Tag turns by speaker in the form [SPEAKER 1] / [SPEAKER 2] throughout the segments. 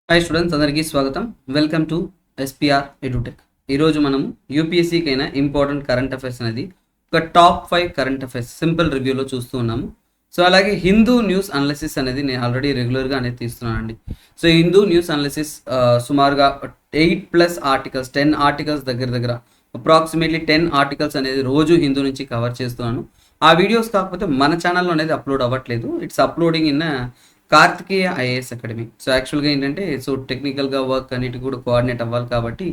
[SPEAKER 1] Hi students, అందరికీ స్వాగతం. Welcome to SPR edutech. ఈరోజు మనం యూపీఎస్సీకి అయినా ఇంపార్టెంట్ కరెంట్ అఫైర్స్ అనేది ఒక టాప్ 5 కరెంట్ అఫైర్స్ సింపుల్ రివ్యూలో చూస్తూ ఉన్నాము. సో అలాగే హిందూ న్యూస్ అనాలిసిస్ అనేది నేను ఆల్రెడీ రెగ్యులర్గా అనేది తీస్తున్నానండి. సో హిందూ న్యూస్ అనాలిసిస్ సుమారుగా 8+ ఆర్టికల్స్ 10 ఆర్టికల్స్ దగ్గర అప్రాక్సిమేట్లీ 10 ఆర్టికల్స్ అనేది రోజు హిందూ నుంచి కవర్ చేస్తున్నాను. ఆ వీడియోస్ కాకపోతే మన ఛానల్లో అనేది అప్లోడ్ అవ్వట్లేదు. It's uploading in Karthikeya IAS Academy. So యాక్చువల్గా ఏంటంటే టెక్నికల్గా వర్క్ అన్నిటి కూడా కోఆర్డినేట్ అవ్వాలి కాబట్టి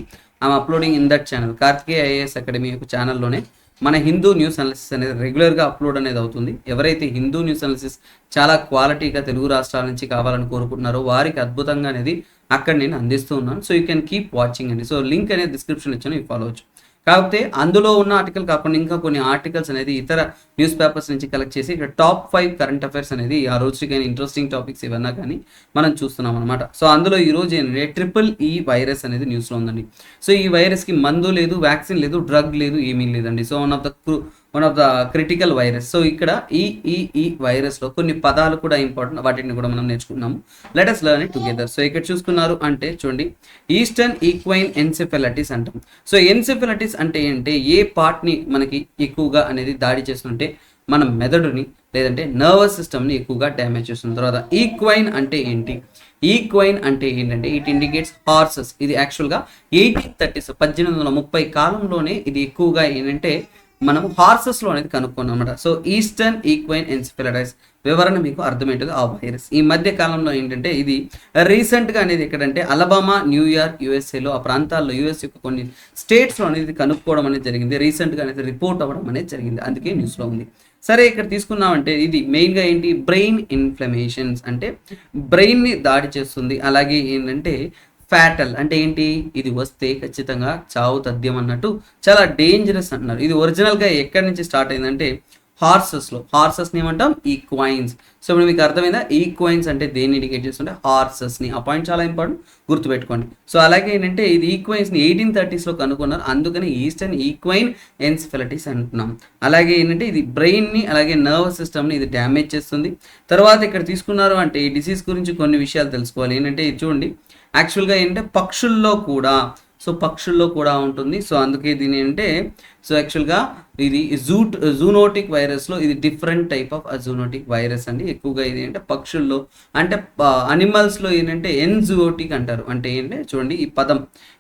[SPEAKER 1] I'm uploading in that channel. Karthikeya IAS Academy యొక్క ఛానల్లోనే మన హిందూ న్యూస్ అనాలిసిస్ అనేది రెగ్యులర్గా అప్లోడ్ అనేది అవుతుంది. ఎవరైతే హిందూ న్యూస్ అనాలిసిస్ చాలా క్వాలిటీగా తెలుగు రాష్ట్రాల నుంచి కావాలని కోరుకుంటున్నారో వారికి అద్భుతంగా అనేది అక్కడ నేను అందిస్తూ ఉన్నాను. So you can keep watching అండి. సో లింక్ అనేది డిస్క్రిప్షన్ ఇచ్చాను, ఇవి ఫాలో అవచ్చు. కాకపోతే అందులో ఉన్న ఆర్టికల్ కాకుండా ఇంకా కొన్ని ఆర్టికల్స్ అనేది ఇతర న్యూస్ పేపర్స్ నుంచి కలెక్ట్ చేసి ఇక్కడ టాప్ 5 కరెంట్ అఫైర్స్ అనేది ఆ రోజుకి ఇంట్రెస్టింగ్ టాపిక్స్ ఏమన్నా కానీ మనం చూస్తున్నాం అనమాట. సో అందులో ఈ రోజు ఏంటంటే EEE వైరస్ అనేది న్యూస్లో ఉందండి. సో ఈ వైరస్కి మందు లేదు, వ్యాక్సిన్ లేదు, డ్రగ్ లేదు, ఏమీ లేదండి. So one of the critical virus. So ఇక్కడ ఈ వైరస్లో కొన్ని పదాలు కూడా ఇంపార్టెంట్, వాటిని కూడా మనం నేర్చుకున్నాము. Let us learn it together. So ఇక్కడ చూసుకున్నారు అంటే చూడండి, ఈస్టర్న్ ఈక్వైన్ ఎన్సెఫెలటిస్ అంటాం. సో ఎన్సెఫెలటిస్ అంటే ఏంటంటే ఏ పార్ట్ని మనకి ఎక్కువగా అనేది దాడి చేస్తుంటే మన మెదడుని లేదంటే నర్వస్ సిస్టమ్ని ఎక్కువగా డ్యామేజ్ చేస్తుంది. తర్వాత ఈక్వైన్ అంటే ఏంటి? ఈక్వైన్ అంటే ఏంటంటే ఇట్ ఇండికేట్స్ హార్సెస్. ఇది యాక్చువల్గా 1830s 1830 కాలంలోనే ఇది ఎక్కువగా ఏంటంటే మనం హార్సెస్లో అనేది కనుక్కున్నాం అనమాట. సో ఈస్టర్న్ ఈక్వైన్ ఎన్సెఫెలటిస్ వివరణ మీకు అర్థమవుతుంది. ఆ వైరస్ ఈ మధ్య కాలంలో ఏంటంటే ఇది రీసెంట్గా అనేది ఎక్కడంటే అలబామా, న్యూయార్క్, యూఎస్ఏలో ఆ ప్రాంతాల్లో యూఎస్ యొక్క కొన్ని స్టేట్స్లో అనేది కనుక్కోవడం అనేది జరిగింది. రీసెంట్గా అనేది రిపోర్ట్ అవ్వడం అనేది జరిగింది, అందుకే న్యూస్లో ఉంది. సరే, ఇక్కడ తీసుకున్నామంటే ఇది మెయిన్గా ఏంటి, బ్రెయిన్ ఇన్ఫ్లమేషన్స్ అంటే బ్రెయిన్ని దాడి చేస్తుంది. అలాగే ఏంటంటే ఫ్యాటల్ అంటే ఏంటి, ఇది వస్తే ఖచ్చితంగా చావు తథ్యం అన్నట్టు చాలా డేంజరస్ అంటున్నారు. ఇది ఒరిజినల్గా ఎక్కడి నుంచి స్టార్ట్ అయిందంటే హార్సెస్ని ఏమంటాం, ఈక్వైన్స్. సో ఇప్పుడు మీకు అర్థమైందా, ఈక్వైన్స్ అంటే దేన్ని ఇండికేట్ చేస్తుంటే హార్సెస్ని. ఆ పాయింట్ చాలా ఇంపార్టెంట్, గుర్తుపెట్టుకోండి. సో అలాగే ఏంటంటే ఇది ఈక్వైన్స్ని 1830s కనుక్కున్నారు, అందుకని ఈస్టర్న్ ఈక్వైన్ ఎన్సెఫెలటిస్ అంటున్నాం. అలాగే ఏంటంటే ఇది బ్రెయిన్ని అలాగే నర్వస్ సిస్టమ్ని ఇది డ్యామేజ్ చేస్తుంది. తర్వాత ఇక్కడ తీసుకున్నారు అంటే ఈ డిసీజ్ గురించి కొన్ని విషయాలు తెలుసుకోవాలి. ఏంటంటే ఇది చూడండి, యాక్చువల్గా ఏంటంటే పక్షుల్లో కూడా ఉంటుంది. సో అందుకే దీని ఏంటంటే యాక్చువల్గా ఇది జూనోటిక్ వైరస్లో ఇది different type of zoonotic virus అండి. ఎక్కువగా ఇది ఏంటంటే పక్షుల్లో అంటే అనిమల్స్లో ఏంటంటే ఎన్జూటిక్ అంటారు. అంటే ఏంటంటే చూడండి, ఈ పదం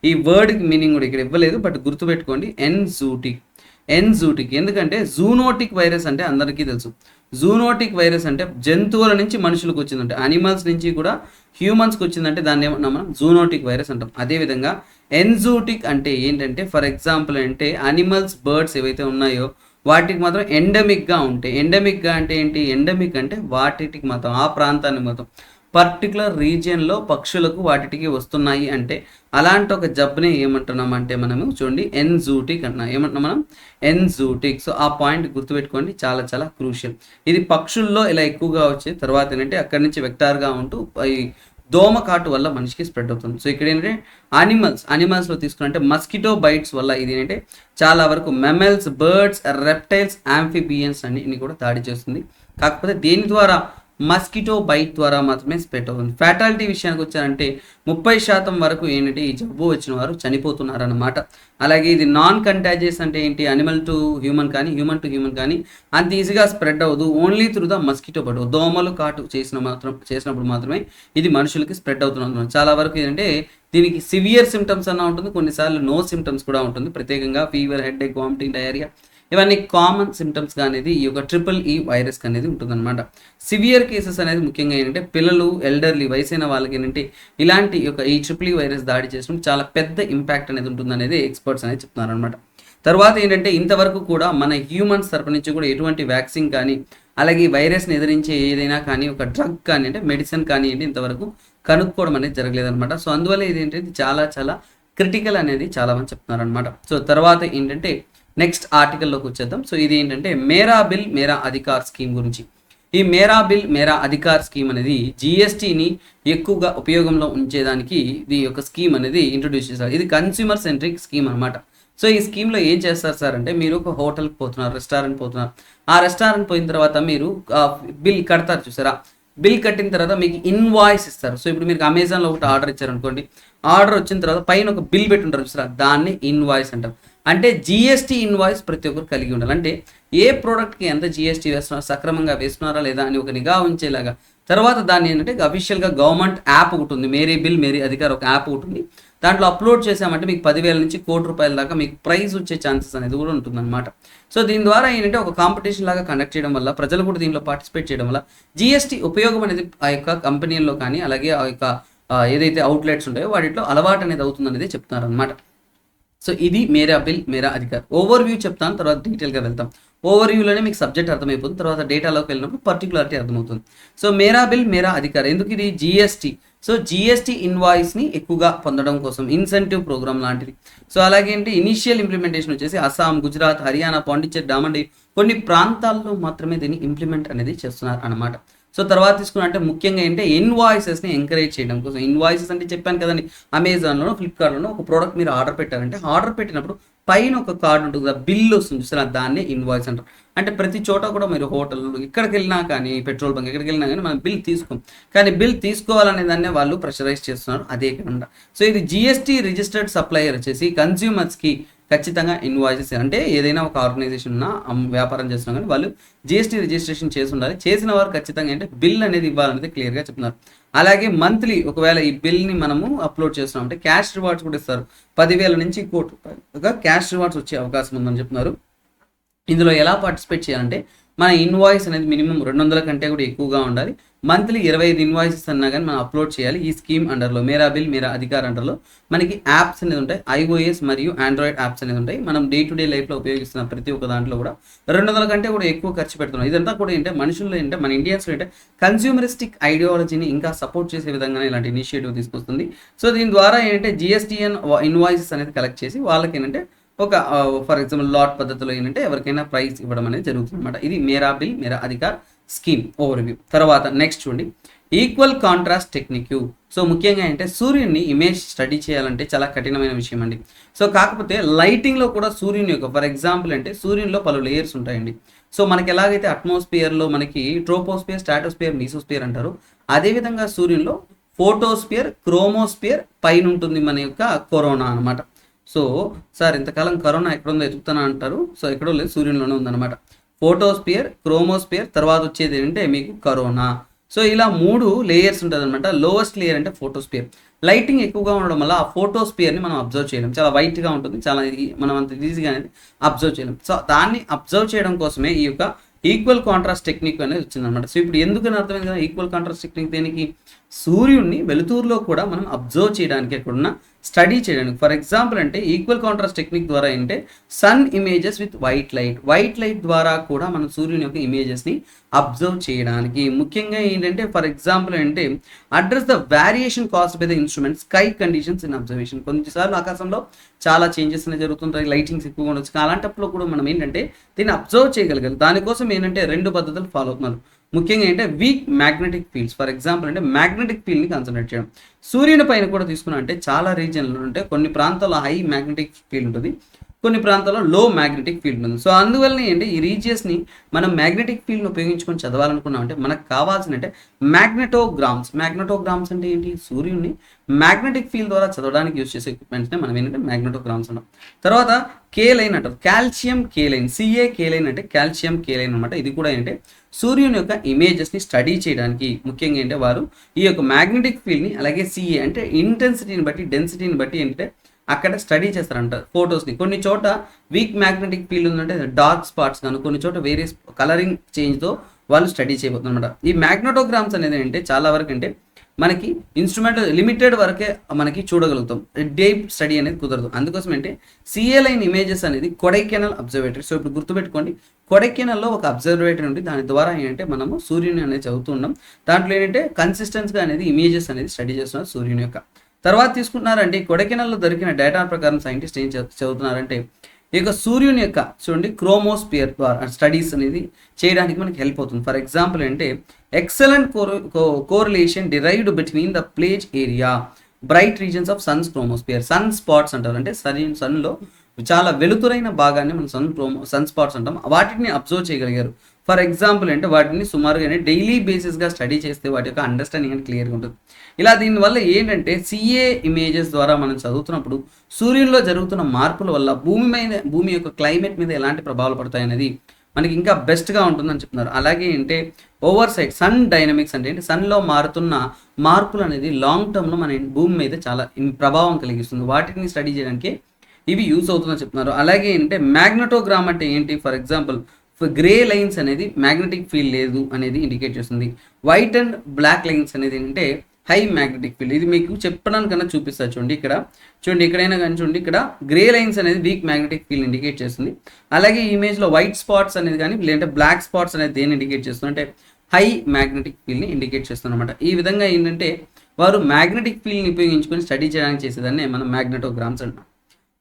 [SPEAKER 1] ఈ వర్డ్కి మీనింగ్ కూడా ఇక్కడ ఇవ్వలేదు, బట్ గుర్తుపెట్టుకోండి, ఎన్జూటిక్. ఎందుకంటే జూనోటిక్ వైరస్ అంటే అందరికీ తెలుసు, జూనోటిక్ వైరస్ అంటే జంతువుల నుంచి మనుషులకు వచ్చిందంటే, అనిమల్స్ నుంచి కూడా హ్యూమన్స్కి వచ్చిందంటే దాన్ని ఏమన్నా మనం జూనోటిక్ వైరస్ అంటాం. అదేవిధంగా ఎన్జూటిక్ అంటే ఏంటంటే ఫర్ ఎగ్జాంపుల్ అంటే అనిమల్స్, బర్డ్స్ ఏవైతే ఉన్నాయో వాటికి మాత్రం ఎండమిక్గా ఉంటాయి. ఎండమిక్గా అంటే ఏంటి, ఎండమిక్ అంటే వాటికి మాత్రం ఆ ప్రాంతాన్ని మాత్రం పర్టికులర్ రీజియన్లో పక్షులకు వాటికి వస్తున్నాయి అంటే అలాంటి ఒక జబ్బుని ఏమంటున్నాం అంటే మనము చూడండి ఎన్జూటిక్ అంటున్నాం. ఏమంటున్నాం మనం, ఎన్జూటిక్. సో ఆ పాయింట్ గుర్తుపెట్టుకోండి, చాలా చాలా క్రూషియల్. ఇది పక్షుల్లో ఇలా ఎక్కువగా వచ్చే తర్వాత ఏంటంటే అక్కడి నుంచి వెక్టార్గా ఉంటూ ఈ దోమ కాటు వల్ల మనిషికి స్ప్రెడ్ అవుతుంది. సో ఇక్కడ ఏంటంటే అనిమల్స్లో తీసుకున్నట్టే మస్కిటో బైట్స్ వల్ల ఇది ఏంటంటే చాలా వరకు మెమల్స్, బర్డ్స్, రెప్టైల్స్, ఆంఫిబియన్స్ అన్ని కూడా దాడి చేస్తుంది. కాకపోతే దేని ద్వారా, మస్కిటో బైట్ ద్వారా మాత్రమే స్ప్రెడ్ అవుతుంది. ఫ్యాటాలిటీ విషయానికి వచ్చారంటే 30% వరకు ఏంటంటే ఈ జబ్బు వచ్చిన వారు చనిపోతున్నారన్నమాట. అలాగే ఇది నాన్ కంటాజియస్ అంటే ఏంటి, అనిమల్ టు హ్యూమన్ కానీ హ్యూమన్ టు హ్యూమన్ కానీ అంత ఈజీగా స్ప్రెడ్ అవ్వదు, only through the mosquito bite. దోమలు కాటు చేసినప్పుడు మాత్రమే ఇది మనుషులకి స్ప్రెడ్ అవుతున్నారు. చాలా వరకు ఏంటంటే దీనికి సివియర్ సిమ్టమ్స్ అన్న ఉంటుంది, కొన్నిసార్లు నో సిమ్టమ్స్ కూడా ఉంటుంది. ప్రత్యేకంగా ఫీవర్, హెడేక్, వామిటింగ్, డయేరియా ఇవన్నీ కామన్ సిమ్టమ్స్గా అనేది ఈ యొక్క EEE వైరస్ అనేది ఉంటుందన్నమాట. సివియర్ కేసెస్ అనేది ముఖ్యంగా ఏంటంటే పిల్లలు, ఎల్డర్లీ, వయసైన వాళ్ళకి ఏంటంటే ఇలాంటి ఈ EEE వైరస్ దాడి చేసినప్పుడు చాలా పెద్ద ఇంపాక్ట్ అనేది ఉంటుంది అనేది ఎక్స్పర్ట్స్ అనేది చెప్తున్నారు అనమాట. తర్వాత ఏంటంటే ఇంతవరకు కూడా మన హ్యూమన్స్ తరపు నుంచి కూడా ఎటువంటి వ్యాక్సిన్ కానీ అలాగే ఈ వైరస్ని ఎదిరించే ఏదైనా కానీ ఒక డ్రగ్ కానీ అంటే మెడిసిన్ కానీ ఏంటి ఇంతవరకు కనుక్కోవడం అనేది జరగలేదన్నమాట. సో అందువల్ల ఇది ఏంటంటే చాలా చాలా క్రిటికల్ అనేది చాలా మంది చెప్తున్నారు అనమాట. సో తర్వాత ఏంటంటే నెక్స్ట్ ఆర్టికల్లోకి వచ్చేద్దాం. సో ఇది ఏంటంటే మేరా బిల్ మేరా అధికార్ స్కీమ్ గురించి. ఈ మేరా బిల్ మేరా అధికార్ స్కీమ్ అనేది జిఎస్టీని ఎక్కువగా ఉపయోగంలో ఉంచేదానికి ఇది యొక్క స్కీమ్ అనేది ఇంట్రొడ్యూస్ చేశారు. ఇది కన్స్యూమర్ సెంట్రిక్ స్కీమ్ అనమాట. సో ఈ స్కీమ్లో ఏం చేస్తారు సార్ అంటే, మీరు ఒక హోటల్కి పోతున్నారు, రెస్టారెంట్ పోతున్నారు. ఆ రెస్టారెంట్ పోయిన తర్వాత మీరు బిల్ కడతారు చూసారా, బిల్ కట్టిన తర్వాత మీకు ఇన్వాయిస్ ఇస్తారు. సో ఇప్పుడు మీరు అమెజాన్లో ఒకటి ఆర్డర్ ఇచ్చారనుకోండి, ఆర్డర్ వచ్చిన తర్వాత పైన ఒక బిల్ పెట్టుంటారు చూసారా, దాన్ని ఇన్వాయిస్ అంటారు. అంటే జిఎస్టీ ఇన్వాయిస్ ప్రతి ఒక్కరు కలిగి ఉండాలి. అంటే ఏ ప్రోడక్ట్కి ఎంత జిఎస్టీ వేస్తున్నారు, సక్రమంగా వేస్తున్నారా లేదా అని ఒక నిఘా ఉంచేలాగా. తర్వాత దాన్ని ఏంటంటే అఫీషియల్గా గవర్నమెంట్ యాప్ ఒకటి ఉంది, మేరీ బిల్ మేరీ అధికార్ ఒక యాప్ ఒకటి ఉంది. దాంట్లో అప్లోడ్ చేసామంటే మీకు 10,000 నుంచి ₹1,00,00,000 దాకా మీకు ప్రైజ్ వచ్చే ఛాన్సెస్ అనేది కూడా ఉంటుందన్నమాట. సో దీని ద్వారా ఏంటంటే ఒక కాంపిటీషన్ లాగా కండక్ట్ చేయడం వల్ల, ప్రజలు కూడా దీనిలో పార్టిసిపేట్ చేయడం వల్ల జిఎస్టీ ఉపయోగం అనేది ఆ యొక్క కంపెనీల్లో కానీ అలాగే ఆ యొక్క ఏదైతే అవుట్లెట్స్ ఉంటాయో వాటిలో అలవాటు అనేది అవుతుంది అనేది చెప్తున్నారు అనమాట. సో ఇది మేరా బిల్ మేరా అధికార్. ఓవర్ వ్యూ చెప్తాను, తర్వాత డీటెయిల్గా వెళ్తాం. ఓవర్ వ్యూలోనే మీకు సబ్జెక్ట్ అర్థమైపోతుంది, తర్వాత డేటాలోకి వెళ్ళినప్పుడు పర్టికులారిటీ అర్థమవుతుంది. సో మేరా బిల్ మేరా అధికార్ ఎందుకు ఇది? జిఎస్టీ. సో జిఎస్టీ ఇన్వాయిస్ని ఎక్కువగా పొందడం కోసం ఇన్సెంటివ్ ప్రోగ్రామ్ లాంటిది. సో అలాగే అంటే ఇనిషియల్ ఇంప్లిమెంటేషన్ వచ్చేసి అస్సాం, గుజరాత్, హర్యానా, పాండిచ్చేరి, డామండి కొన్ని ప్రాంతాల్లో మాత్రమే దీన్ని ఇంప్లిమెంట్ అనేది చేస్తున్నారు అన్నమాట. సో తర్వాత తీసుకున్నట్టే ముఖ్యంగా ఏంటంటే ఇన్వాయిసెస్ని ఎంకరేజ్ చేయడం కోసం. ఇన్వాయిసెస్ అంటే చెప్పాను కదండి, అమెజాన్లోనో ఫ్లిప్కార్ట్లోనో ఒక ప్రోడక్ట్ మీరు ఆర్డర్ పెట్టారంటే ఆర్డర్ పెట్టినప్పుడు పైన ఒక కార్డు ఉంటుంది కదా, బిల్ వస్తుంది చూసారా, దాన్ని ఇన్వాయిస్ అంటారు. అంటే ప్రతి చోట కూడా మీరు హోటల్ ఎక్కడికి వెళ్ళినా కానీ, పెట్రోల్ బంక్ ఎక్కడికి వెళ్ళినా కానీ మనం బిల్ తీసుకోం, కానీ బిల్ తీసుకోవాలనే దాన్ని వాళ్ళు ప్రెషరైజ్ చేస్తున్నారు అదే కాకుండా. సో ఇది జిఎస్టీ రిజిస్టర్డ్ సప్లయర్ వచ్చేసి కన్స్యూమర్స్కి ఖచ్చితంగా ఇన్వాయిసెస్ అంటే ఏదైనా ఒక ఆర్గనైజేషన్ ఉన్నా వ్యాపారం చేస్తున్నా కానీ వాళ్ళు జిఎస్టీ రిజిస్ట్రేషన్ చేసి ఉండాలి. చేసిన వారు ఖచ్చితంగా అంటే బిల్ అనేది ఇవ్వాలనేది క్లియర్గా చెప్తున్నారు. అలాగే మంత్లీ ఒకవేళ ఈ బిల్ని మనము అప్లోడ్ చేస్తున్నాం అంటే క్యాష్ రివార్డ్స్ కూడా ఇస్తారు. 10,000 నుంచి ₹1,00,00,000 క్యాష్ రివార్డ్స్ వచ్చే అవకాశం ఉందని చెప్తున్నారు. ఇందులో ఎలా పార్టిసిపేట్ చేయాలంటే మన ఇన్వాయిస్ అనేది మినిమం 200 కంటే కూడా ఎక్కువగా ఉండాలి. మంత్లీ 25 ఇన్వాయిసెస్ అన్నా కానీ మనం అప్లోడ్ చేయాలి. ఈ స్కీమ్ అండర్లో మేరా బిల్ మేరా అధికార్ అండర్లో మనకి యాప్స్ అనేది ఉంటాయి, ఐఓఎస్ మరియు ఆండ్రాయిడ్ యాప్స్ అనేది ఉంటాయి. మనం డే టు డే లైఫ్లో ఉపయోగిస్తున్న ప్రతి ఒక్క దాంట్లో కూడా 200 కంటే కూడా ఎక్కువ ఖర్చు పెడుతున్నాం. ఇదంతా కూడా ఏంటంటే మనుషుల్లో ఏంటంటే మన ఇండియన్స్లో ఏంటంటే కన్స్యూమరిస్టిక్ ఐడియాలజీని ఇంకా సపోర్ట్ చేసే విధంగానే ఇలాంటి ఇనిషియేటివ్ తీసుకొస్తుంది. సో దీని ద్వారా ఏంటంటే జిఎస్టీఎన్ ఇన్వాయిసెస్ అనేది కలెక్ట్ చేసి వాళ్ళకి ఏంటంటే ఒక ఫర్ ఎగ్జాంపుల్ లాట్ పద్ధతిలో ఏంటంటే ఎవరికైనా ప్రైజ్ ఇవ్వడం అనేది జరుగుతుంది అనమాట. ఇది మేరా బిల్ మేరా అధికార్ స్కీమ్ ఓవర్వ్యూ. తర్వాత నెక్స్ట్ చూడండి, ఈక్వల్ కాంట్రాస్ట్ టెక్నిక్. సో ముఖ్యంగా అంటే సూర్యుడిని ఇమేజ్ స్టడీ చేయాలంటే చాలా కఠినమైన విషయం అండి. సో కాకపోతే లైటింగ్లో కూడా సూర్యుని యొక్క ఫర్ ఎగ్జాంపుల్ అంటే సూర్యునిలో పలు లేయర్స్ ఉంటాయండి. సో మనకి ఎలాగైతే అట్మాస్ఫియర్లో మనకి ట్రోపోస్ఫియర్, స్ట్రాటోస్ఫియర్, మీసోస్ఫియర్ అంటారు, అదేవిధంగా సూర్యునిలో ఫోటోస్ఫియర్, క్రోమోస్ఫియర్ పైన ఉంటుంది మన యొక్క కరోనా అనమాట. సో సార్ ఇంతకాలం కరోనా ఎక్కడుందో ఎదుగుతానా అంటారు. సో ఎక్కడో లేదు, సూర్యునిలోనే ఉందన్నమాట. ఫోటోస్ఫియర్, క్రోమోస్ఫియర్, తర్వాత వచ్చేది ఏంటంటే మీకు కరోనా. సో ఇలా 3 లేయర్స్ ఉంటుంది అనమాట. లోవెస్ట్ లేయర్ అంటే ఫోటోస్ఫియర్. లైటింగ్ ఎక్కువగా ఉండడం వల్ల ఆ ఫోటోస్ఫియర్ని మనం అబ్జర్వ్ చేయలేం, చాలా వైట్గా ఉంటుంది, చాలా మనం అంత ఈజీగా అనేది అబ్జర్వ్ చేయలేం. సో దాన్ని అబ్జర్వ్ చేయడం కోసమే ఈ యొక్క ఈక్వల్ కాంట్రాస్ట్ టెక్నిక్ అనేది వచ్చిందనమాట. సో ఇప్పుడు ఎందుకని అర్థమైంది కదా ఈక్వల్ కాంట్రాస్ట్ టెక్నిక్ దేనికి? సూర్యుడిని వెలుతురులో కూడా మనం అబ్జర్వ్ చేయడానికి, ఎక్కడున్న స్టడీ చేయడానికి. ఫర్ ఎగ్జాంపుల్ అంటే ఈక్వల్ కాంట్రాస్ట్ టెక్నిక్ ద్వారా ఏంటంటే sun images with white light ద్వారా కూడా మనం సూర్యుని యొక్క ఇమేజెస్ని అబ్జర్వ్ చేయడానికి. ముఖ్యంగా ఏంటంటే ఫర్ ఎగ్జాంపుల్ అంటే address the variation caused by the instrument sky conditions in observation. కొన్నిసార్లు ఆకాశంలో చాలా చేంజెస్ అనేవి జరుగుతుంటాయి, లైటింగ్స్ ఎక్కువగా ఉండొచ్చు. అలాంటప్పుడు కూడా మనం ఏంటంటే దీన్ని అబ్జర్వ్ చేయగలగాలి. దానికోసం ఏంటంటే 2 పద్ధతులు ఫాలో అవుతున్నారు. ముఖ్యంగా ఏంటంటే week magnetic fields. For example అంటే మ్యాగ్నెటిక్ ఫీల్డ్ని కాన్సన్ట్రేట్ చేయడం. సూర్యుని పైన కూడా తీసుకున్నా అంటే చాలా రీజియన్లు ఉంటే కొన్ని ప్రాంతాల్లో హై మ్యాగ్నెటిక్ ఫీల్డ్ ఉంటుంది, కొన్ని ప్రాంతాల్లో లో మ్యాగ్నెటిక్ ఫీల్డ్ ఉంది. సో అందువల్ల ఏంటి ఈ రీజియన్స్ని మనం మ్యాగ్నెటిక్ ఫీల్డ్ని ఉపయోగించుకొని చదవాలనుకున్నాం అంటే మనకు కావాల్సిన అంటే మ్యాగ్నెటోగ్రామ్స్ అంటే ఏంటి? సూర్యుడిని మ్యాగ్నెటిక్ ఫీల్డ్ ద్వారా చదవడానికి యూజ్ చేసే ఎక్విప్మెంట్స్ని మనం ఏంటంటే మ్యాగ్నెటోగ్రామ్స్ అంటాం. తర్వాత కే లైన్ అంటారు, కాల్షియం కే లైన్, కే లైన్ అంటే కాల్షియం కే లైన్ అనమాట. ఇది కూడా ఏంటంటే సూర్యుని యొక్క ఇమేజెస్ని స్టడీ చేయడానికి ముఖ్యంగా ఏంటంటే వారు ఈ యొక్క మ్యాగ్నెటిక్ ఫీల్డ్ని అలాగే సిఏ అంటే ఇంటెన్సిటీని బట్టి డెన్సిటీని బట్టి ఏంటంటే అక్కడ స్టడీ చేస్తారంట ఫొటోస్ని. కొన్ని చోట వీక్ మ్యాగ్నెటిక్ ఫీల్డ్ ఉందంటే డార్క్ స్పాట్స్ కానీ, కొన్ని చోట వేరియస్ కలరింగ్ చేంజ్తో వాళ్ళు స్టడీ చేయబోతున్నారు అనమాట. ఈ మ్యాగ్నెటోగ్రామ్స్ అనేది అంటే చాలా వరకు అంటే మనకి ఇన్స్ట్రుమెంట్ లిమిటెడ్ వరకే మనకి చూడగలుగుతాం, డీప్ స్టడీ అనేది కుదరదు. అందుకోసం అంటే సిఏ లైన్ ఇమేజెస్ అనేది కొడైకెనాల్ అబ్జర్వేటరీ. సో ఇప్పుడు గుర్తుపెట్టుకోండి, కొడైకెనాల్లో ఒక అబ్జర్వేటరీ ఉంది, దాని ద్వారా ఏంటంటే మనము సూర్యుని అనేది చదువుతున్నాం. దాంట్లో ఏంటంటే కన్సిస్టెన్స్గా అనేది ఇమేజెస్ అనేది స్టడీ చేస్తున్నారు సూర్యుని యొక్క. తర్వాత తీసుకుంటున్నారంటే కొడైకెనాల్లో దొరికిన డేటా ప్రకారం సైంటిస్ట్ ఏం చదువుతున్నారంటే ఈ యొక్క సూర్యుని యొక్క చూడండి క్రోమోస్పియర్ ద్వారా స్టడీస్ అనేది చేయడానికి మనకి హెల్ప్ అవుతుంది. ఫర్ ఎగ్జాంపుల్ అంటే excellent correlation derived between the plage area bright regions of sun's chromosphere. Sunspots అంటారు, అంటే సన్లో చాలా వెలుతురైన భాగాన్ని మనం సన్ స్పాట్స్ అంటాం, వాటిని అబ్జర్వ్ చేయగలిగారు. ఫర్ ఎగ్జాంపుల్ అంటే వాటిని సుమారుగానే డైలీ బేసిస్గా స్టడీ చేస్తే వాటి యొక్క అండర్స్టాండింగ్ అనేది క్లియర్గా ఉంటుంది. ఇలా దీనివల్ల ఏంటంటే సిఏ ఇమేజెస్ ద్వారా మనం చదువుతున్నప్పుడు సూర్యుల్లో జరుగుతున్న మార్పుల వల్ల భూమి యొక్క క్లైమేట్ మీద ఎలాంటి ప్రభావాలు పడతాయి అనేది మనకి ఇంకా బెస్ట్గా ఉంటుందని చెప్తున్నారు. అలాగే అంటే ఓవర్ సైడ్ సన్ డైనమిక్స్ అంటే ఏంటి, సన్లో మారుతున్న మార్పులు అనేది లాంగ్ టర్మ్లో మన భూమి మీద చాలా ప్రభావం కలిగిస్తుంది. వాటిని స్టడీ చేయడానికి ఇవి యూస్ అవుతుందని చెప్తున్నారు. అలాగే ఏంటంటే మ్యాగ్నెటోగ్రామ్ అంటే ఏంటి, ఫర్ ఎగ్జాంపుల్ గ్రే లైన్స్ అనేది మ్యాగ్నెటిక్ ఫీల్డ్ లేదు అనేది ఇండికేట్ చేస్తుంది. వైట్ అండ్ బ్లాక్ లైన్స్ అనేది ఏంటంటే హై మ్యాగ్నెటిక్ ఫీల్డ్. ఇది మీకు చెప్పడానికన్నా చూపిస్తా చూడండి. చూడండి ఎక్కడైనా కానీ చూడండి, ఇక్కడ గ్రే లైన్స్ అనేది వీక్ మ్యాగ్నెటిక్ ఫీల్డ్ ఇండికేట్ చేస్తుంది. అలాగే ఈ ఇమేజ్లో వైట్ స్పాట్స్ అనేది కానీ లేదంటే బ్లాక్ స్పాట్స్ అనేది దేన్ని ఇండికేట్ చేస్తుంది అంటే హై మ్యాగ్నెటిక్ ఫీల్డ్ని ఇండికేట్ చేస్తుంది అనమాట. ఈ విధంగా ఏంటంటే వారు మ్యాగ్నెటిక్ ఫీల్డ్ని ఉపయోగించుకొని స్టడీ చేయడానికి చేసేదాన్ని మనం మ్యాగ్నెటోగ్రామ్స్ అంటాం.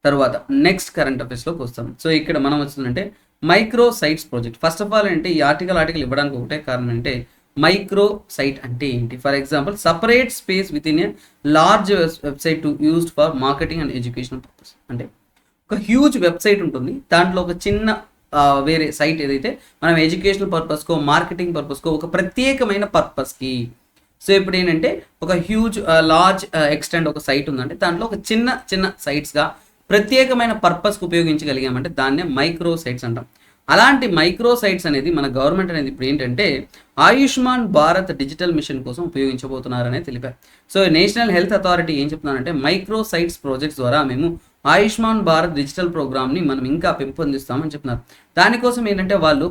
[SPEAKER 1] తర్వాత నెక్స్ట్ కరెంట్ అఫైర్స్లోకి వస్తాం. సో ఇక్కడ మనం వచ్చిందంటే micro sites project. First of all అంటే ఈ ఆర్టికల్ ఇవ్వడానికి ఒకటే కారణం అంటే మైక్రో సైట్ అంటే ఏంటి, for example separate space with in a large website to used for marketing and educational purpose. అంటే ఒక హ్యూజ్ వెబ్సైట్ ఉంటుంది, దాంట్లో ఒక చిన్న వేరే సైట్ ఏదైతే మనం ఎడ్యుకేషనల్ పర్పస్కో మార్కెటింగ్ పర్పస్కో ఒక ప్రత్యేకమైన పర్పస్కి. సో ఇప్పుడు ఏంటంటే ఒక హ్యూజ్ లార్జ్ ఎక్స్టెండ్ ఒక సైట్ ఉందంటే దాంట్లో ఒక చిన్న సైట్స్గా ప్రత్యేకమైన పర్పస్కి ఉపయోగించగలిగామంటే దాన్నే మైక్రో సైట్స్ అంటాం. అలాంటి మైక్రో సైట్స్ అనేది మన గవర్నమెంట్ అనేది ఇప్పుడు ఏంటంటే ఆయుష్మాన్ భారత్ డిజిటల్ మిషన్ కోసం ఉపయోగించబోతున్నారనే తెలిపారు. సో నేషనల్ హెల్త్ అథారిటీ ఏం చెప్తున్నారంటే మైక్రో సైట్స్ ప్రాజెక్ట్స్ ద్వారా మేము ఆయుష్మాన్ భారత్ డిజిటల్ ప్రోగ్రామ్ని మనం ఇంకా పెంపొందిస్తామని చెప్తున్నారు. దానికోసం ఏంటంటే వాళ్ళు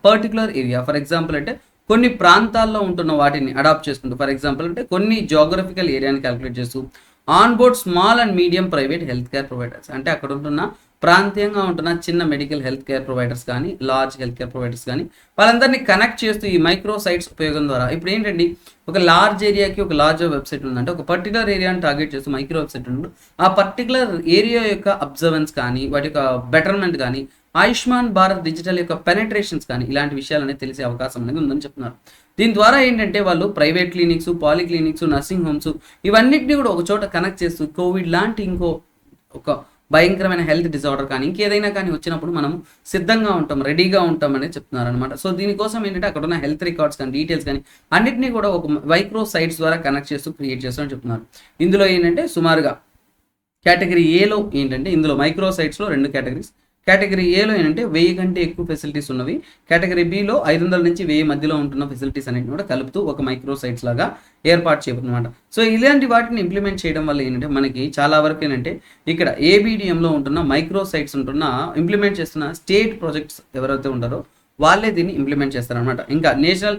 [SPEAKER 1] పర్టికులర్ ఏరియా, ఫర్ ఎగ్జాంపుల్ అంటే కొన్ని ప్రాంతాల్లో ఉంటున్న వాటిని అడాప్ట్ చేసుకుంటూ, ఫర్ ఎగ్జాంపుల్ అంటే కొన్ని జోగ్రఫికల్ ఏరియాని క్యాలిక్యులేట్ చేస్తూ on board small and medium private health care providers, అంటే అక్కడ ఉంటున్న ప్రాంతీయంగా ఉంటున్న చిన్న మెడికల్ హెల్త్ కేర్ ప్రొవైడర్స్ కానీ లార్జ్ హెల్త్ కేర్ ప్రొవైడర్స్ కానీ వాళ్ళందరినీ కనెక్ట్ చేస్తూ ఈ మైక్రో సైట్స్ ఉపయోగం ద్వారా ఇప్పుడు ఏంటండి ఒక లార్జ్ ఏరియాకి ఒక లార్జ్ వెబ్సైట్ ఉందంటే ఒక పర్టికులర్ ఏరియాని టార్గెట్ చేస్తూ మైక్రో వెబ్సైట్ ఉన్నప్పుడు ఆ పర్టికులర్ ఏరియా యొక్క అబ్జర్వెన్స్ కానీ వాటి యొక్క బెటర్మెంట్ కానీ ఆయుష్మాన్ భారత్ డిజిటల్ యొక్క పెనట్రేషన్స్ కానీ ఇలాంటి విషయాలు అనేది తెలిసే అవకాశం అనేది ఉందని చెప్తున్నారు. దీని ద్వారా ఏంటంటే వాళ్ళు ప్రైవేట్ క్లినిక్స్, పాలిక్లినిక్స్, నర్సింగ్ హోమ్స్ ఇవన్నిటిని కూడా ఒక చోట కనెక్ట్ చేస్తూ కోవిడ్ లాంటి ఇంకో ఒక భయంకరమైన హెల్త్ డిజార్డర్ కానీ ఇంకేదైనా కానీ వచ్చినప్పుడు మనం సిద్ధంగా ఉంటాం, రెడీగా ఉంటాం అనేది చెప్తున్నారు అనమాట. సో దీనికోసం ఏంటంటే అక్కడ ఉన్న హెల్త్ రికార్డ్స్ కానీ డీటెయిల్స్ కానీ అన్నింటినీ కూడా ఒక మైక్రో సైట్స్ ద్వారా కనెక్ట్ చేస్తూ క్రియేట్ చేస్తామని చెప్తున్నారు. ఇందులో ఏంటంటే సుమారుగా కేటగిరీ ఏలో ఏంటంటే ఇందులో మైక్రో సైట్స్లో 2 కేటగిరీస్. కేటగిరీ ఏలో ఏంటంటే 1000 కంటే ఎక్కువ ఫెసిలిటీస్ ఉన్నవి. కేటగిరీ బిలో 500 నుంచి 1000 మధ్యలో ఉంటున్న ఫెసిలిటీస్ అన్నింటిని కూడా కలుపుతూ ఒక మైక్రో సైట్స్ లాగా ఏర్పాటు చేయబోతుందన్నమాట. సో ఇలాంటి వాటిని ఇంప్లిమెంట్ చేయడం వల్ల ఏంటంటే మనకి చాలా వరకు ఏంటంటే ఇక్కడ ఏబిడిఎంలో ఉంటున్న మైక్రో సైట్స్ ఉంటున్న ఇంప్లిమెంట్ చేస్తున్న స్టేట్ ప్రాజెక్ట్స్ ఎవరైతే ఉంటారో వాళ్ళే దీన్ని ఇంప్లిమెంట్ చేస్తారనమాట. ఇంకా నేషనల్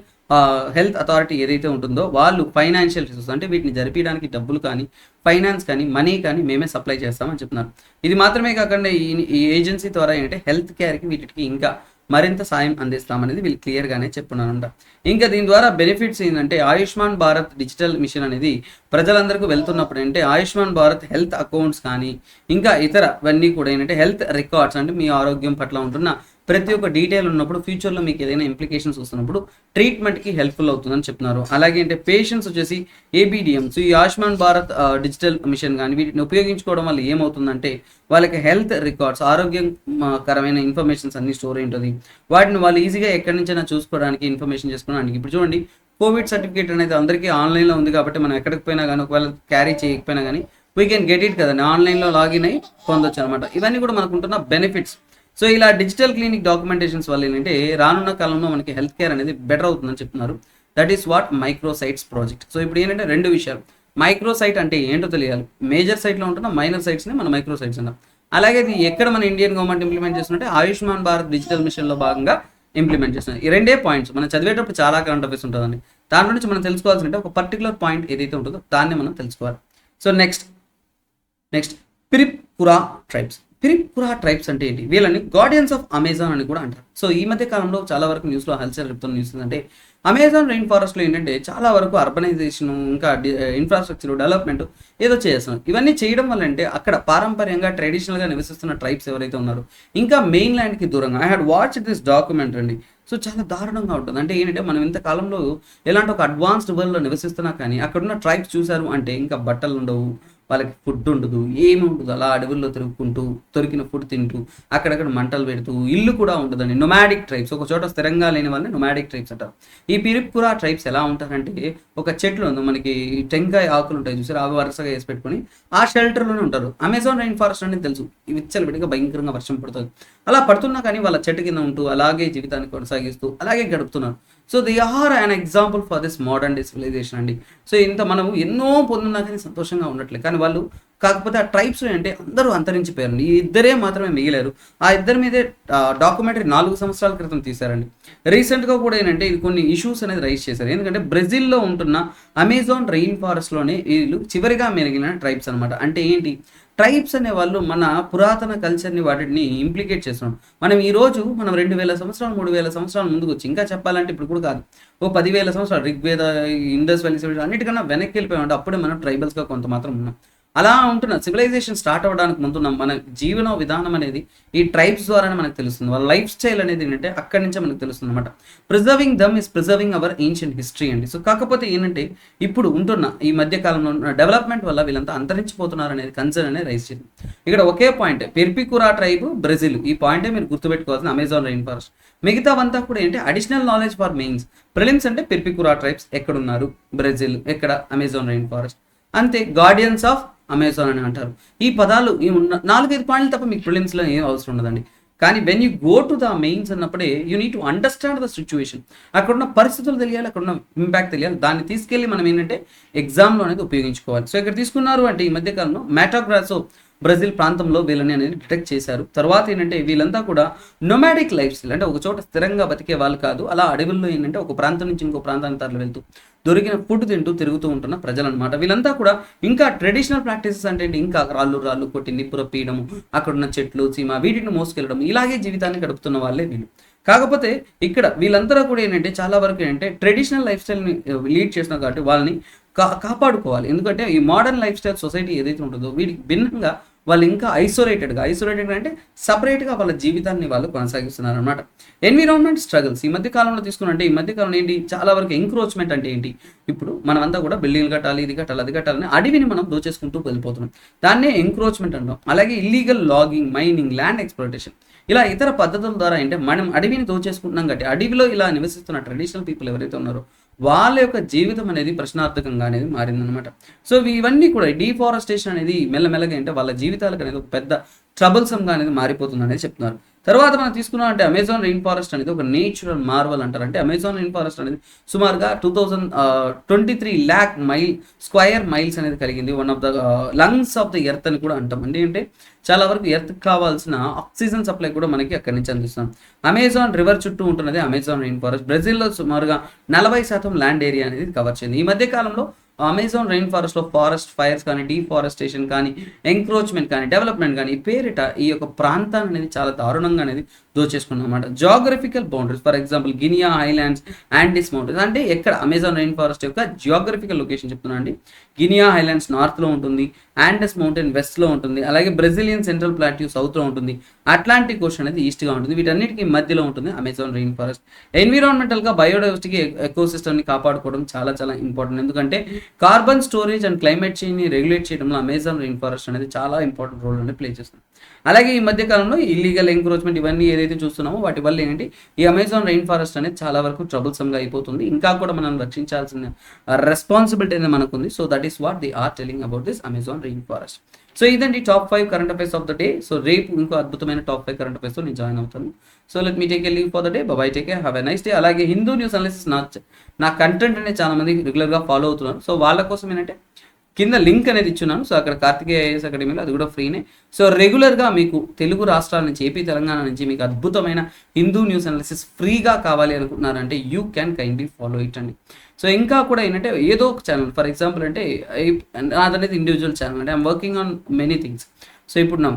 [SPEAKER 1] హెల్త్ అథారిటీ ఏదైతే ఉంటుందో వాళ్ళు ఫైనాన్షియల్ రిసోర్స్ అంటే వీటిని జరిపించడానికి డబ్బులు కానీ ఫైనాన్స్ కానీ మనీ కానీ మేమే సప్లై చేస్తామని చెప్తున్నారు. ఇది మాత్రమే కాకుండా ఈ ఏజెన్సీ ద్వారా ఏంటంటే హెల్త్ కేర్కి వీటికి ఇంకా మరింత సాయం అందిస్తామనేది వీళ్ళు క్లియర్గానే చెప్పున్నారంట. ఇంకా దీని ద్వారా బెనిఫిట్స్ ఏంటంటే ఆయుష్మాన్ భారత్ డిజిటల్ మిషన్ అనేది ప్రజలందరికీ వెళ్తున్నప్పుడు అంటే ఆయుష్మాన్ భారత్ హెల్త్ అకౌంట్స్ కానీ ఇంకా ఇతరవన్నీ కూడా ఏంటంటే హెల్త్ రికార్డ్స్ అంటే మీ ఆరోగ్యం పట్ల ఉంటున్న ప్రతి ఒక్క డీటెయిల్ ఉన్నప్పుడు ఫ్యూచర్లో మీకు ఏదైనా ఇంప్లికేషన్స్ వస్తున్నప్పుడు ట్రీట్మెంట్కి హెల్ప్ఫుల్ అవుతుందని చెప్తున్నారు. అలాగే అంటే పేషెంట్స్ వచ్చేసి ఏబిడిఎంస్ ఈ ఆయుష్మాన్ భారత్ డిజిటల్ మిషన్ కానీ వీటిని ఉపయోగించుకోవడం వల్ల ఏమవుతుందంటే వాళ్ళకి హెల్త్ రికార్డ్స్ ఆరోగ్యకరమైన ఇన్ఫర్మేషన్స్ అన్ని స్టోర్ అయి ఉంటుంది. వాటిని వాళ్ళు ఈజీగా ఎక్కడి నుంచైనా చూసుకోవడానికి ఇన్ఫర్మేషన్ చేసుకోవడానికి ఇప్పుడు చూడండి కోవిడ్ సర్టిఫికేట్ అనేది అందరికీ ఆన్లైన్లో ఉంది కాబట్టి మనం ఎక్కడికి పోయినా కానీ ఒకవేళ క్యారీ చేయకపోయినా కానీ వీ కెన్ గెట్ ఇట్ కదండి, ఆన్లైన్లో లాగిన్ అయ్యి పొందొచ్చు అనమాట. ఇవన్నీ కూడా మనకు ఉంటున్న బెనిఫిట్స్. సో ఇలా డిజిటల్ క్లినిక్ డాక్యుమెంటేషన్స్ వల్ల ఏంటంటే రానున్న కాలంలో మనకి హెల్త్ కేర్ అనేది బెటర్ అవుతుందని చెప్తున్నారు. That is what micro sites project. So ఇప్పుడు ఏంటంటే 2 విషయాలు, మైక్రో సైట్ అంటే ఏంటో తెలియాలి, మేజర్ సైట్లో ఉంటున్న మైనర్ సైట్స్ని మనం మైక్రో సైట్స్ అంటాం. అలాగే ఇది ఎక్కడ మన ఇండియన్ గవర్నమెంట్ ఇంప్లిమెంట్ చేస్తుంటే ఆయుష్మాన్ భారత్ డిజిటల్ మిషన్లో భాగంగా ఇంప్లిమెంట్ చేస్తున్నారు. ఈ 2 పాయింట్స్ మనం చదివేటప్పుడు చాలా కరెంట్ అఫైర్స్ ఉంటుందండి, దాని నుంచి మనం తెలుసుకోవాల్సింటే ఒక పర్టికులర్ పాయింట్ ఏదైతే ఉంటుందో దాన్ని మనం తెలుసుకోవాలి. సో నెక్స్ట్ పిరిపురా ట్రైబ్స్ అంటే ఏంటి, వీళ్ళని గార్డియన్స్ ఆఫ్ అమెజాన్ అని కూడా అంటారు. సో ఈ మధ్య కాలంలో చాలా వరకు న్యూస్లో హల్చల్ చెప్తున్న న్యూస్ అంటే అమెజాన్ రెయిన్ ఫారెస్ట్లో ఏంటంటే చాలా వరకు అర్బనైజేషన్ ఇంకా ఇన్ఫ్రాస్ట్రక్చర్ డెవలప్మెంట్ ఏదో చేస్తున్నారు. ఇవన్నీ చేయడం వల్ల అంటే అక్కడ పారంపర్యంగా ట్రెడిషనల్గా నివసిస్తున్న ట్రైబ్స్ ఎవరైతే ఉన్నారో ఇంకా మెయిన్ ల్యాండ్కి దూరంగా I had watch this document అండి. సో చాలా దారుణంగా ఉంటుంది. అంటే ఏంటంటే మనం ఇంతకాలంలో ఎలాంటి ఒక అడ్వాన్స్డ్ వరల్డ్లో నివసిస్తున్నా కానీ అక్కడున్న ట్రైబ్స్ చూశారు అంటే ఇంకా బట్టలు ఉండవు, వాళ్ళకి ఫుడ్ ఉండదు, ఏమి ఉండదు. అలా అడవుల్లో తిరుగుకుంటూ దొరికిన ఫుడ్ తింటూ అక్కడక్కడ మంటలు పెడుతూ ఇల్లు కూడా ఉండదండి. నొమాడిక్ ట్రైబ్స్, ఒక చోట స్థిరంగా లేని వాళ్ళని నొమాడిక్ ట్రైబ్స్ అంటారు. ఈ పిరిపురా ట్రైబ్స్ ఎలా ఉంటారంటే ఒక చెట్లు ఉంది మనకి, టెంకాయ ఆకులు ఉంటాయి చూసారు, అవి వరుసగా వేసి పెట్టుకొని ఆ షెల్టర్లోనే ఉంటారు. అమెజాన్ రైన్ ఫారెస్ట్ అనేది తెలుసు, విచ్చలవిడిగా భయంకరంగా వర్షం పడుతుంది. అలా పడుతున్నా కానీ వాళ్ళ చెట్టు కింద ఉంటూ అలాగే జీవితాన్ని కొనసాగిస్తూ అలాగే గడుపుతున్నారు. So they are an example for this modern day civilisation అండి. సో ఇంత మనము ఎన్నో పొందున్నా కానీ సంతోషంగా ఉండట్లేదు. కానీ వాళ్ళు కాకపోతే ఆ ట్రైబ్స్ అంటే అందరూ అంతరించిపోయారండి. ఈ ఇద్దరే మాత్రమే మిగిలారు. ఆ ఇద్దరి మీదే డాక్యుమెంటరీ 4 సంవత్సరాల క్రితం తీశారండి. రీసెంట్గా కూడా ఏంటంటే ఇది కొన్ని ఇష్యూస్ అనేది రైజ్ చేశారు. ఎందుకంటే బ్రెజిల్లో ఉంటున్న అమెజాన్ రెయిన్ ఫారెస్ట్లోనే వీళ్ళు చివరిగా మెలిగిన ట్రైబ్స్ అనమాట. అంటే ఏంటి, ట్రైబ్స్ అనే వాళ్ళు మన పురాతన కల్చర్ని వాటిని ఇంప్లికేట్ చేస్తున్నాం. మనం ఈ రోజు మనం 2000 సంవత్సరాలు 3000 సంవత్సరాల ముందుకు వచ్చి, ఇంకా చెప్పాలంటే ఇప్పుడు కూడా కాదు, ఓ 10,000 సంవత్సరాలు ఋగ్వేద, ఇండస్ వ్యాలీ సివిలైజేషన్ అన్నిటికన్నా వెనక్కి వెళ్ళిపోయామంటే అప్పుడే మనం ట్రైబల్స్గా కొంత మాత్రం ఉన్నాం. అలా ఉంటున్న సివిలైజేషన్ స్టార్ట్ అవ్వడానికి ముందు మన జీవన విధానం అనేది ఈ ట్రైబ్స్ ద్వారానే మనకు తెలుస్తుంది. వాళ్ళ లైఫ్ స్టైల్ అనేది ఏంటంటే అక్కడి నుంచే మనకు తెలుస్తుంది అనమాట. Preserving them is preserving our ancient history అండి. సో కాకపోతే ఏంటంటే ఇప్పుడు ఉంటున్న ఈ మధ్య కాలంలో ఉన్న డెవలప్మెంట్ వల్ల వీళ్ళంతా అంతరించిపోతున్నారు అనేది కన్సర్న్ అనేది రైజ్ చేసింది. ఇక్కడ ఒకే పాయింట్, పెర్పికురా ట్రైబ్, బ్రెజిల్, ఈ పాయింటే మీరు గుర్తుపెట్టుకోవాల్సిన అమెజాన్ రెయిన్ ఫారెస్ట్. మిగతావంతా కూడా ఏంటి additional knowledge for mains. Prelims అంటే పెర్పికురా ట్రైబ్స్ ఎక్కడున్నారు, బ్రెజిల్ ఎక్కడ, అమెజాన్ రెయిన్ ఫారెస్ట్ అంతే. గార్డియన్స్ ఆఫ్ అమెజాన్ అని అంటారు. ఈ పదాలు ఈ 4-5 పాయింట్లు తప్ప మీకు ప్రిలిమ్స్లో ఏం అవసరం ఉండదండి. కానీ when you go to the mains అన్నప్పుడే you need to understand the situation. అక్కడున్న పరిస్థితులు తెలియాలి, అక్కడున్న ఇంపాక్ట్ తెలియాలి. దాన్ని తీసుకెళ్ళి మనం ఏంటంటే ఎగ్జామ్లో అనేది ఉపయోగించుకోవాలి. సో ఇక్కడ తీసుకున్నారు అంటే ఈ మధ్యకాలంలో మ్యాటోగ్రాసో బ్రెజిల్ ప్రాంతంలో వీళ్ళని అనేది డిటెక్ట్ చేశారు. తర్వాత ఏంటంటే వీళ్ళంతా కూడా నొమాడిక్ లైఫ్ స్టైల్, అంటే ఒక చోట స్థిరంగా బతికే వాళ్ళు కాదు. అలా అడవుల్లో ఏంటంటే ఒక ప్రాంతం నుంచి ఇంకో ప్రాంతానికి తరలి వెళ్తూ దొరికిన ఫుడ్ తింటూ తిరుగుతూ ఉంటున్న ప్రజలు అనమాట. వీళ్ళంతా కూడా ఇంకా ట్రెడిషనల్ ప్రాక్టీసెస్ అంటే ఇంకా రాళ్ళు కొట్టి నిప్పుర పీయడము, అక్కడున్న చెట్లు చీమ వీటిని మోసుకెళ్ళడం, ఇలాగే జీవితాన్ని గడుపుతున్న వాళ్ళే వీళ్ళు. కాకపోతే ఇక్కడ వీళ్ళందరూ కూడా ఏంటంటే చాలా వరకు ఏంటంటే ట్రెడిషనల్ లైఫ్ స్టైల్ని లీడ్ చేస్తున్నారు కాబట్టి వాళ్ళని కాపాడుకోవాలి. ఎందుకంటే ఈ మోడర్న్ లైఫ్ స్టైల్ సొసైటీ ఏదైతే ఉంటుందో వీటికి భిన్నంగా వాళ్ళు ఇంకా ఐసోలేటెడ్ అంటే సపరేట్గా వాళ్ళ జీవితాన్ని వాళ్ళు కొనసాగిస్తున్నారు అనమాట. ఎన్విరాన్మెంట్ స్ట్రగుల్స్ ఈ మధ్య కాలంలో తీసుకున్నట్టే ఈ మధ్య కాలంలో ఏంటి చాలా వరకు ఎంక్రోచ్మెంట్ అంటే ఏంటి, ఇప్పుడు మనమంతా కూడా బిల్డింగ్లు కట్టాలి, ఇది కట్టాలి, అది కట్టాలని అడవిని మనం దోచేసుకుంటూ వెళ్ళిపోతున్నాం. దాన్నే ఎంక్రోచ్మెంట్ అంటాం. అలాగే illegal logging, mining, land exploitation, ఇలా ఇతర పద్ధతుల ద్వారా అంటే మనం అడవిని దోచేసుకుంటున్నాం కాబట్టి అడవిలో ఇలా నివసిస్తున్న ట్రెడిషనల్ పీపుల్ ఎవరైతే ఉన్నారో వాళ్ళ యొక్క జీవితం అనేది ప్రశ్నార్థకంగా అనేది మారిందనమాట. సో ఇవన్నీ కూడా డీఫారెస్టేషన్ అనేది మెల్లమెల్లగా అంటే వాళ్ళ జీవితాలకు అనేది ఒక పెద్ద ట్రబుల్సమ్గా అనేది మారిపోతుంది అనేది చెప్తున్నారు. తర్వాత మనం తీసుకున్నాం అంటే అమెజాన్ రెయిన్ ఫారెస్ట్ అనేది ఒక నేచురల్ మార్వల్ అంటారు. అంటే అమెజాన్ రెయిన్ ఫారెస్ట్ అనేది సుమారుగా 2023 lakh స్క్వైర్ మైల్స్ అనేది కలిగింది. One of the lungs of the earth అని కూడా అంటాం. అంటే చాలా వరకు ఎర్త్ కావాల్సిన ఆక్సిజన్ సప్లై కూడా మనకి అక్కడి నుంచి అందిస్తాం. అమెజాన్ రివర్ చుట్టూ ఉంటున్నది అమెజాన్ రెయిన్ ఫారెస్ట్. బ్రెజిల్లో సుమారుగా 40% ల్యాండ్ ఏరియా అనేది కవర్ చేసింది. ఈ మధ్య కాలంలో అమెజాన్ రెయిన్ ఫారెస్ట్లో ఫారెస్ట్ ఫైర్స్ కానీ, డీఫారెస్టేషన్ కానీ, ఎంక్రోచ్మెంట్ కానీ, డెవలప్మెంట్ కానీ ఈ పేరిట ఈ యొక్క ప్రాంతాన్ని అనేది చాలా దారుణంగా అనేది దోచేసుకున్నాం అన్నమాట. Geographical boundaries for example Guinea highlands, Andes mountains, అంటే ఎక్కడ అమెజాన్ రెయిన్ ఫారెస్ట్ యొక్క జియోగ్రఫికల్ లొకేషన్ చెప్తున్నా అండి. గినియా హైలాండ్స్ నార్త్లో ఉంటుంది, యాండస్ మౌంటైన్ వెస్ట్లో ఉంటుంది, అలాగే బ్రెజిలియన్ సెంట్రల్ ప్లాట్యూ సౌత్లో ఉంటుంది, అట్లాంటిక్ ఓషన్ అనేది ఈస్ట్గా ఉంటుంది. వీటన్నిటికీ మధ్యలో ఉంటుంది అమెజాన్ రెయిన్ ఫారెస్ట్. ఎన్విరాన్మెంటల్గా బయోడైవర్సిటీ ఎకోసిస్టమ్ని కాపాడుకోవడం చాలా చాలా ఇంపార్టెంట్. ఎందుకంటే కార్బన్ స్టోరేజ్ అండ్ క్లైమేట్ చేంజ్ని రెగ్యులేట్ చేయడంలో అమెజాన్ రెయిన్ ఫారెస్ట్ అనేది చాలా ఇంపార్టెంట్ రోల్ అనేది ప్లే చేస్తుంది. అలాగే ఈ మధ్య కాలంలో ఇల్లీగల్ ఎంక్రోచ్మెంట్ ఇవన్నీ ఏదైతే చూస్తున్నామో వాటి వల్ల ఏంటి ఈ అమెజాన్ రెయిన్ ఫారెస్ట్ అనేది చాలా వరకు ట్రబుల్సమ్గా అయిపోతుంది. ఇంకా కూడా మనం రక్షించాల్సిన రెస్పాన్సిబిలిటీ అనేది మనకు ఉంది. So that is what they are telling about this Amazon rain forest. So ఇదండి top 5 current affairs of the day. So రేపు ఇంకో అద్భుతమైన టాప్ 5 కరెంట్ అఫైర్స్తో నేను జాయిన్ అవుతాను. So let me take a leave for the day. Bye take care, have a nice day. అలాగే Hindu news analysis నా content అనేది చాలా మంది రెగ్యులర్గా ఫాలో అవుతున్నారు. సో వాళ్ళ కోసం ఏంటంటే కింద లింక్ అనేది ఇచ్చున్నాను. సో అక్కడ కార్తికేయ ఐఏఎస్ అకాడమీలో అది కూడా ఫ్రీనే. సో రెగ్యులర్గా మీకు తెలుగు రాష్ట్రాల నుంచి ఏపీ తెలంగాణ నుంచి మీకు అద్భుతమైన హిందూ న్యూస్ అనాలిసిస్ ఫ్రీగా కావాలి అనుకుంటున్నారంటే you can kindly follow it అండి. సో ఇంకా కూడా ఏంటంటే ఏదో ఒక ఛానల్ ఫర్ ఎగ్జాంపుల్ అంటే నాదనేది ఇండివిజువల్ ఛానల్ అంటే I'm working on many things. So ఇప్పుడు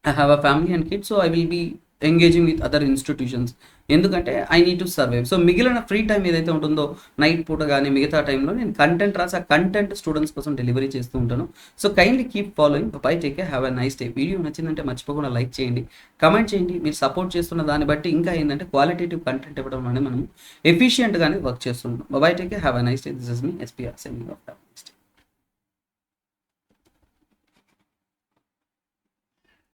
[SPEAKER 1] I have a family and kids. So I will be engaging with other institutions. ఎందుకంటే I need to survive. So మిగిలిన ఫ్రీ టైం ఏదైతే ఉంటుందో night పూట కానీ మిగతా టైంలో నేను కంటెంట్ రాసి ఆ కంటెంట్ స్టూడెంట్స్ కోసం డెలివరీ చేస్తూ ఉంటాను. So kindly keep following. Bye take care, have a nice day. Video నచ్చిందంటే మర్చిపోకుండా లైక్ చేయండి, కమెంట్ చేయండి. మీరు సపోర్ట్ చేస్తున్న దాన్ని బట్టి ఇంకా ఏంటంటే క్వాలిటేటివ్ కంటెంట్ ఇవ్వడం అనేది మనం ఎఫిషియెంట్గానే వర్క్ చేస్తుంటాం. Bye take care, have a nice day. This is me SPR signing off.